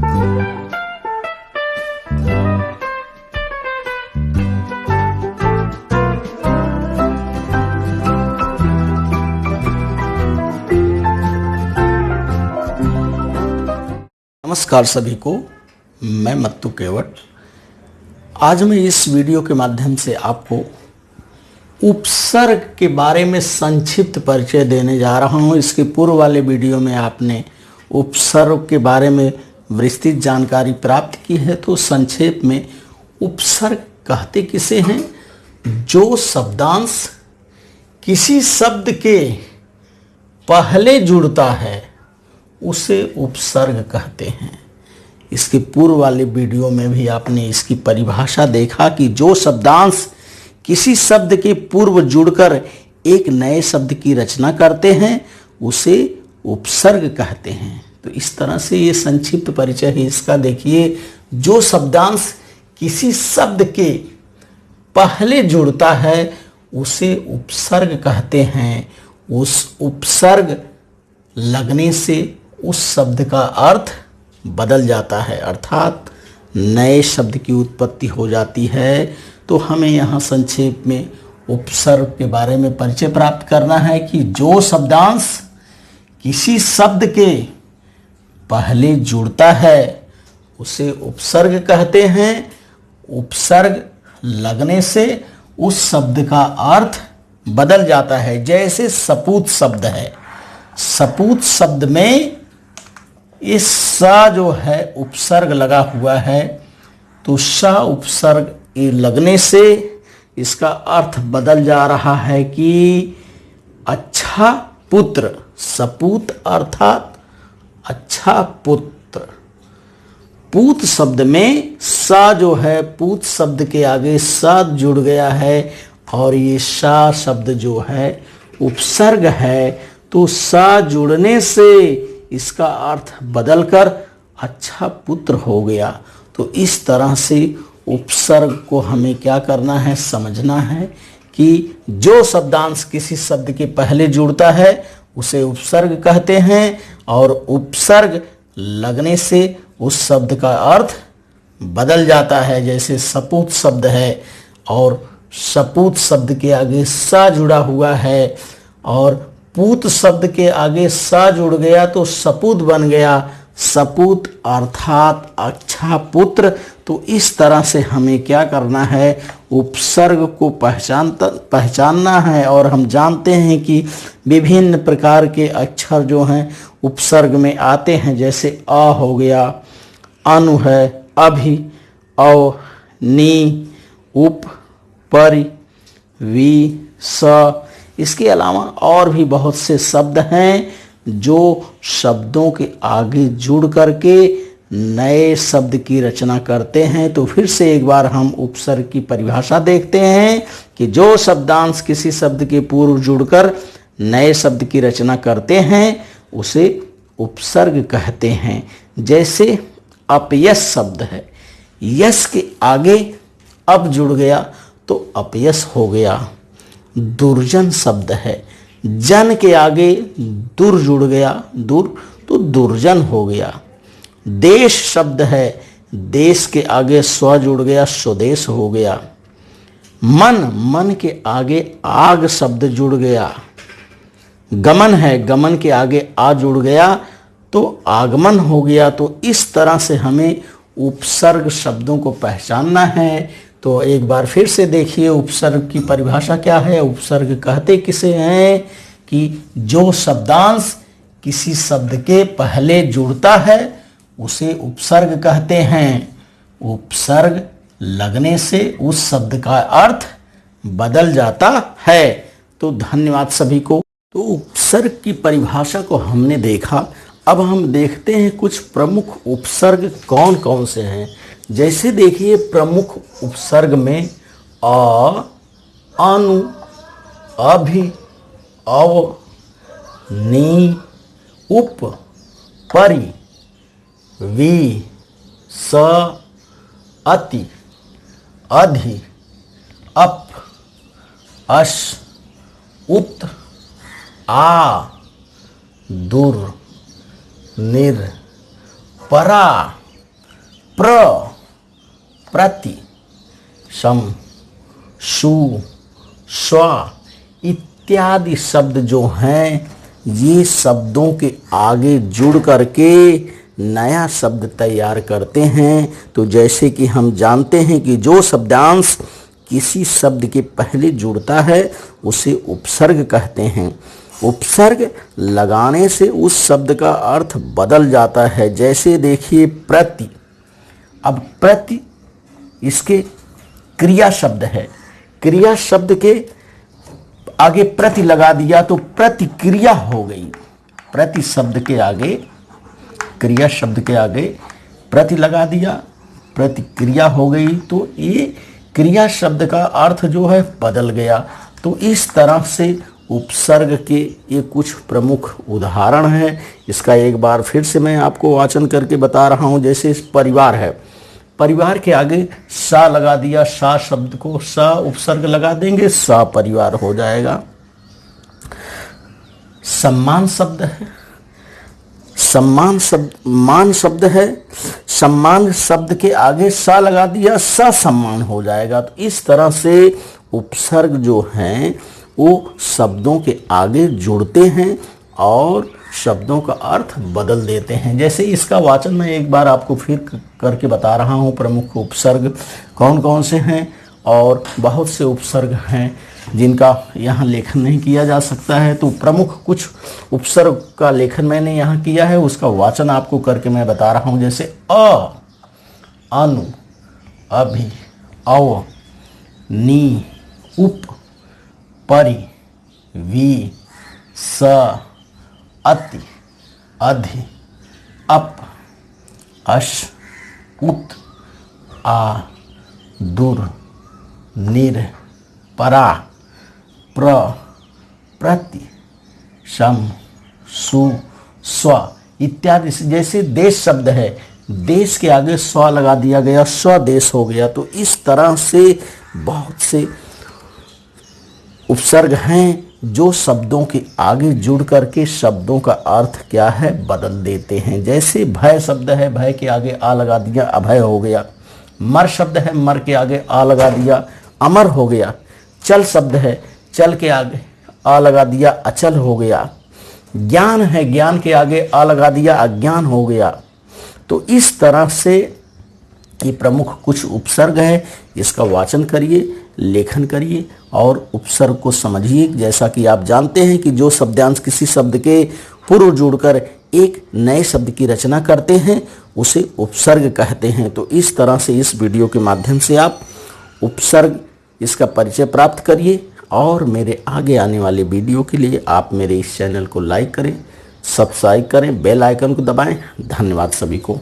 नमस्कार सभी को, मैं मत्तू केवट। आज मैं इस वीडियो के माध्यम से आपको उपसर्ग के बारे में संक्षिप्त परिचय देने जा रहा हूं। इसके पूर्व वाले वीडियो में आपने उपसर्ग के बारे में विस्तृत जानकारी प्राप्त की है। तो संक्षेप में उपसर्ग कहते किसे हैं? जो शब्दांश किसी शब्द के पहले जुड़ता है उसे उपसर्ग कहते हैं। इसके पूर्व वाले वीडियो में भी आपने इसकी परिभाषा देखा कि जो शब्दांश किसी शब्द के पूर्व जुड़कर एक नए शब्द की रचना करते हैं उसे उपसर्ग कहते हैं। तो इस तरह से ये संक्षिप्त परिचय है इसका। देखिए, जो शब्दांश किसी शब्द के पहले जुड़ता है उसे उपसर्ग कहते हैं। उस उपसर्ग लगने से उस शब्द का अर्थ बदल जाता है, अर्थात नए शब्द की उत्पत्ति हो जाती है। तो हमें यहाँ संक्षेप में उपसर्ग के बारे में परिचय प्राप्त करना है कि जो शब्दांश किसी शब्द के पहले जुड़ता है उसे उपसर्ग कहते हैं। उपसर्ग लगने से उस शब्द का अर्थ बदल जाता है। जैसे सपूत शब्द है, सपूत शब्द में इस सा जो है उपसर्ग लगा हुआ है, तो सा उपसर्ग ये लगने से इसका अर्थ बदल जा रहा है कि अच्छा पुत्र। सपूत अर्थात अच्छा पुत्र। पूत शब्द में सा जो है पूत शब्द के आगे सा जुड़ गया है और ये सा शब्द जो है उपसर्ग है। तो सा जुड़ने से इसका अर्थ बदलकर अच्छा पुत्र हो गया। तो इस तरह से उपसर्ग को हमें क्या करना है, समझना है कि जो शब्दांश किसी शब्द के पहले जुड़ता है उसे उपसर्ग कहते हैं और उपसर्ग लगने से उस शब्द का अर्थ बदल जाता है। जैसे सपूत शब्द है और सपूत शब्द के आगे सा जुड़ा हुआ है और पूत शब्द के आगे सा जुड़ गया तो सपूत बन गया। सपूत अर्थात अच्छा पुत्र। तो इस तरह से हमें क्या करना है, उपसर्ग को पहचानना है। और हम जानते हैं कि विभिन्न प्रकार के अक्षर जो हैं उपसर्ग में आते हैं। जैसे अ हो गया, अनु है, अभि, औ, नी, उप, परि, वि, स। इसके अलावा और भी बहुत से शब्द हैं जो शब्दों के आगे जुड़ करके नए शब्द की रचना करते हैं। तो फिर से एक बार हम उपसर्ग की परिभाषा देखते हैं कि जो शब्दांश किसी शब्द के पूर्व जुड़कर नए शब्द की रचना करते हैं उसे उपसर्ग कहते हैं। जैसे अपयश शब्द है, यश के आगे अब जुड़ गया तो अपयश हो गया। दुर्जन शब्द है, जन के आगे दुर जुड़ गया, दुर तो दुर्जन हो गया। देश शब्द है, देश के आगे स्व जुड़ गया, स्वदेश हो गया। मन के आगे आग शब्द जुड़ गया। गमन है, गमन के आगे आ जुड़ गया तो आगमन हो गया। तो इस तरह से हमें उपसर्ग शब्दों को पहचानना है। तो एक बार फिर से देखिए उपसर्ग की परिभाषा क्या है। उपसर्ग कहते किसे हैं कि जो शब्दांश किसी शब्द के पहले जुड़ता है उसे उपसर्ग कहते हैं। उपसर्ग लगने से उस शब्द का अर्थ बदल जाता है। तो धन्यवाद सभी को। तो उपसर्ग की परिभाषा को हमने देखा। अब हम देखते हैं कुछ प्रमुख उपसर्ग कौन कौन से हैं। जैसे देखिए प्रमुख उपसर्ग में अ, अनु, अभि, अव, नी, उप, परि, वि, स, अति, अधि, अप, अश, उत, आ, दुर, निर, परा, प्रति, सम, सु, स्व इत्यादि शब्द जो हैं ये शब्दों के आगे जुड़ करके नया शब्द तैयार करते हैं। तो जैसे कि हम जानते हैं कि जो शब्दांश किसी शब्द के पहले जुड़ता है उसे उपसर्ग कहते हैं। उपसर्ग लगाने से उस शब्द का अर्थ बदल जाता है। जैसे देखिए प्रति, अब प्रति इसके क्रिया शब्द है, क्रिया शब्द के आगे प्रति लगा दिया तो प्रतिक्रिया हो गई। प्रति शब्द के आगे, क्रिया शब्द के आगे प्रति लगा दिया, प्रतिक्रिया हो गई, तो ये क्रिया शब्द का अर्थ जो है बदल गया। तो इस तरह से उपसर्ग के ये कुछ प्रमुख उदाहरण हैं। इसका एक बार फिर से मैं आपको वाचन करके बता रहा हूँ। जैसे परिवार है, परिवार के आगे सा लगा दिया, सा शब्द को सा उपसर्ग लगा देंगे, सा परिवार हो जाएगा। सम्मान शब्द है, सम्मान शब्द, मान शब्द है, सम्मान शब्द के आगे सा लगा दिया, सा सम्मान हो जाएगा। तो इस तरह से उपसर्ग जो हैं वो शब्दों के आगे जुड़ते हैं और शब्दों का अर्थ बदल देते हैं। जैसे इसका वाचन मैं एक बार आपको फिर करके बता रहा हूँ। प्रमुख उपसर्ग कौन कौन से हैं, और बहुत से उपसर्ग हैं जिनका यहाँ लेखन नहीं किया जा सकता है। तो प्रमुख कुछ उपसर्ग का लेखन मैंने यहाँ किया है, उसका वाचन आपको करके मैं बता रहा हूँ। जैसे अ, अनु, अभि, अव, नी, उप, परि, वि, स, अति, अधि, अप, अश, उत, आ, दुर, निर, परा, प्र, प्रति, सम, सु, स्व इत्यादि। जैसे देश शब्द है, देश के आगे स्व लगा दिया गया, स्वदेश हो गया। तो इस तरह से बहुत से उपसर्ग हैं जो शब्दों के आगे जुड़ करके शब्दों का अर्थ क्या है बदल देते हैं। जैसे भय शब्द है, भय के आगे आ लगा दिया, अभय हो गया। मर शब्द है, मर के आगे आ लगा दिया, अमर हो गया। चल शब्द है, चल के आगे आ लगा दिया, अचल हो गया। ज्ञान है, ज्ञान के आगे आ लगा दिया, अज्ञान हो गया। तो इस तरह से ये प्रमुख कुछ उपसर्ग है। इसका वाचन करिए, लेखन करिए और उपसर्ग को समझिए। जैसा कि आप जानते हैं कि जो शब्दांश किसी शब्द के पूर्व जोड़कर एक नए शब्द की रचना करते हैं उसे उपसर्ग कहते हैं। तो इस तरह से इस वीडियो के माध्यम से आप उपसर्ग इसका परिचय प्राप्त करिए और मेरे आगे आने वाले वीडियो के लिए आप मेरे इस चैनल को लाइक करें, सब्सक्राइब करें, बेल आइकन को दबाएं। धन्यवाद सभी को।